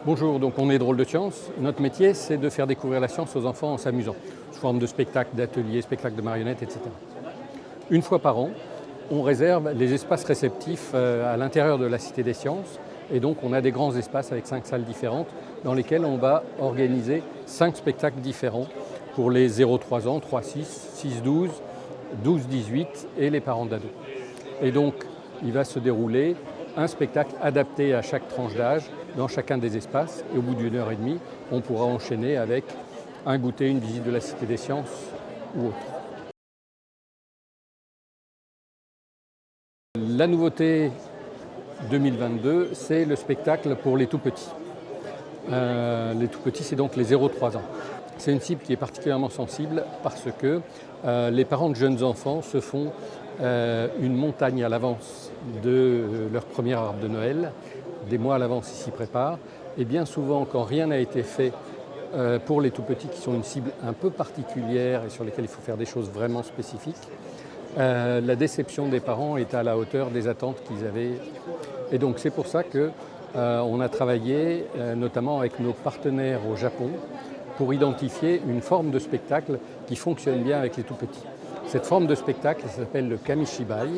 Bonjour, donc on est Drôles de Science. Notre métier, c'est de faire découvrir la science aux enfants en s'amusant, sous forme de spectacles, d'ateliers, spectacles de marionnettes, etc. Une fois par an, on réserve les espaces réceptifs à l'intérieur de la Cité des Sciences. Et donc on a des grands espaces avec 5 salles différentes dans lesquelles on va organiser 5 spectacles différents pour les 0-3 ans, 3-6, 6-12, 12-18 et les parents d'ados. Et donc il va se dérouler un spectacle adapté à chaque tranche d'âge dans chacun des espaces. Et au bout d'1 heure et demie, on pourra enchaîner avec un goûter, une visite de la Cité des Sciences ou autre. La nouveauté 2022, c'est le spectacle pour les tout-petits. Les tout-petits, c'est donc les 0-3 ans. C'est une cible qui est particulièrement sensible parce que les parents de jeunes enfants se font une montagne à l'avance de leur premier arbre de Noël. Des mois à l'avance, ils s'y préparent. Et bien souvent, quand rien n'a été fait pour les tout-petits, qui sont une cible un peu particulière et sur lesquels il faut faire des choses vraiment spécifiques, la déception des parents est à la hauteur des attentes qu'ils avaient. Et donc c'est pour ça qu'on a travaillé notamment avec nos partenaires au Japon pour identifier une forme de spectacle qui fonctionne bien avec les tout-petits. Cette forme de spectacle s'appelle le Kamishibai.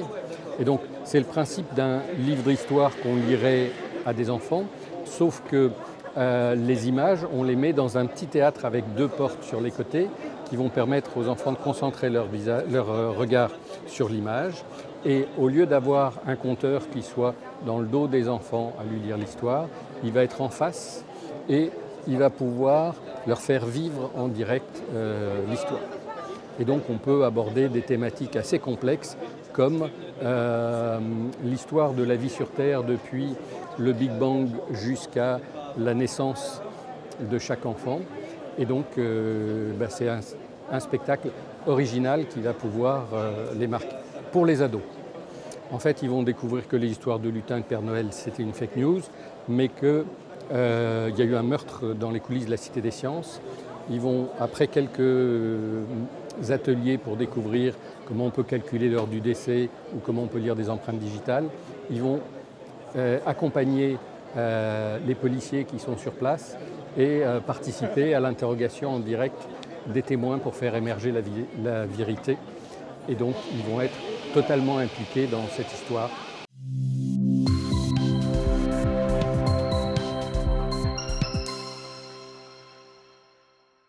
Et donc c'est le principe d'un livre d'histoire qu'on lirait à des enfants, sauf que les images, on les met dans un petit théâtre avec 2 portes sur les côtés qui vont permettre aux enfants de concentrer leur regard sur l'image. Et au lieu d'avoir un conteur qui soit dans le dos des enfants à lui lire l'histoire, il va être en face et il va pouvoir leur faire vivre en direct l'histoire. Et donc on peut aborder des thématiques assez complexes comme l'histoire de la vie sur Terre depuis le Big Bang jusqu'à la naissance de chaque enfant. Et donc c'est un spectacle original qui va pouvoir les marquer. Pour les ados, en fait, ils vont découvrir que les histoires de lutin et de Père Noël, c'était une fake news, mais qu'il y a eu un meurtre dans les coulisses de la Cité des Sciences. Ils vont, après quelques ateliers pour découvrir comment on peut calculer l'heure du décès ou comment on peut lire des empreintes digitales, ils vont accompagner les policiers qui sont sur place et participer à l'interrogation en direct des témoins pour faire émerger la vérité. Et donc, ils vont être totalement impliqués dans cette histoire